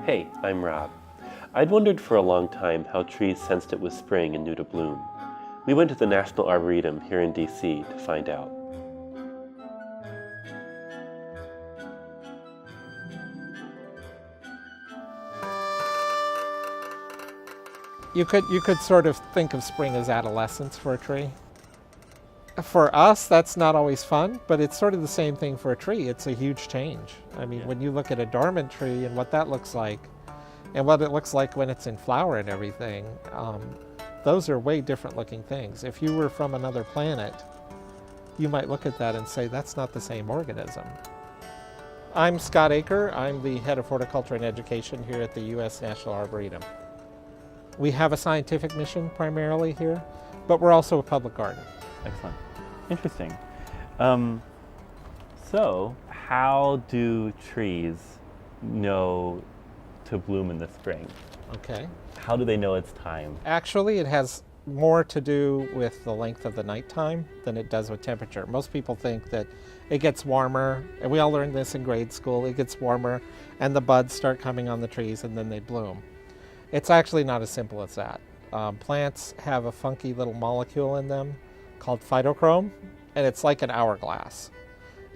Hey, I'm Rob. I'd wondered for a long time how trees sensed it was spring and knew to bloom. We went to the National Arboretum here in DC to find out. You could sort of think of spring as adolescence for a tree. For us, that's not always fun, but it's sort of the same thing for a tree. It's a huge change. I mean, when you look at a dormant tree and what that looks like, and what it looks like when it's in flower and everything, those are way different looking things. If you were from another planet, you might look at that and say, that's not the same organism. I'm Scott Aker. I'm the head of horticulture and education here at the U.S. National Arboretum. We have a scientific mission primarily here, but we're also a public garden. Excellent. Interesting. So how do trees know to bloom in the spring? Okay. How do they know it's time? Actually, it has more to do with the length of the nighttime than it does with temperature. Most people think that it gets warmer, and we all learned this in grade school, it gets warmer and the buds start coming on the trees and then they bloom. It's actually not as simple as that. Plants have a funky little molecule in them called phytochrome, and it's like an hourglass.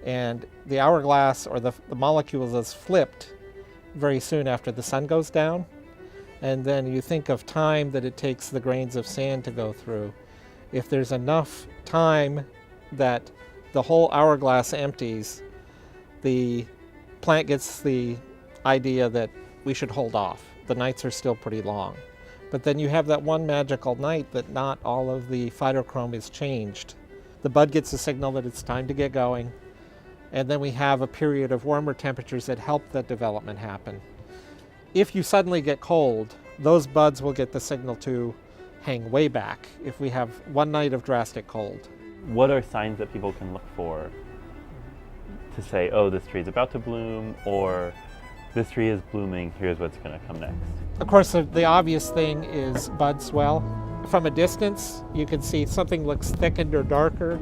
And the hourglass, or the molecule, is flipped very soon after the sun goes down. And then you think of time that it takes the grains of sand to go through. If there's enough time that the whole hourglass empties, the plant gets the idea that we should hold off. The nights are still pretty long. But then you have that one magical night that not all of the phytochrome is changed. The bud gets a signal that it's time to get going, and then we have a period of warmer temperatures that help that development happen. If you suddenly get cold, those buds will get the signal to hang way back if we have one night of drastic cold. What are signs that people can look for to say, oh, this tree is about to bloom, or this tree is blooming, here's what's going to come next? Of course, the obvious thing is bud swell. From a distance, you can see something looks thickened or darker.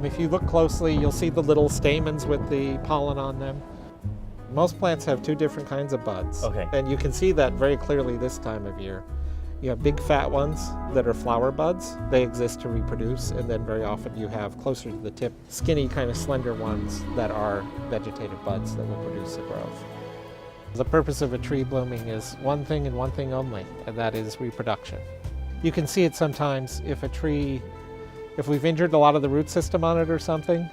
If you look closely, you'll see the little stamens with the pollen on them. Most plants have two different kinds of buds. Okay. And you can see that very clearly this time of year. You have big fat ones that are flower buds. They exist to reproduce, and then very often you have closer to the tip, skinny kind of slender ones that are vegetative buds that will produce the growth. The purpose of a tree blooming is one thing and one thing only, and that is reproduction. You can see it sometimes if we've injured a lot of the root system on it or something,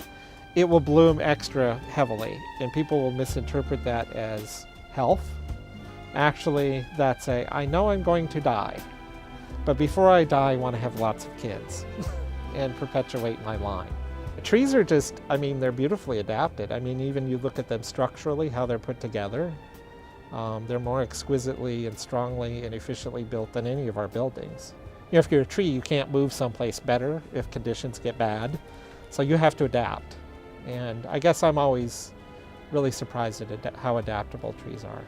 it will bloom extra heavily, and people will misinterpret that as health. Actually, that's I know I'm going to die, but before I die, I want to have lots of kids and perpetuate my line. Trees are just, they're beautifully adapted. Even you look at them structurally, how they're put together. They're more exquisitely and strongly and efficiently built than any of our buildings. If you're a tree, you can't move someplace better if conditions get bad, so you have to adapt. And I guess I'm always really surprised at how adaptable trees are.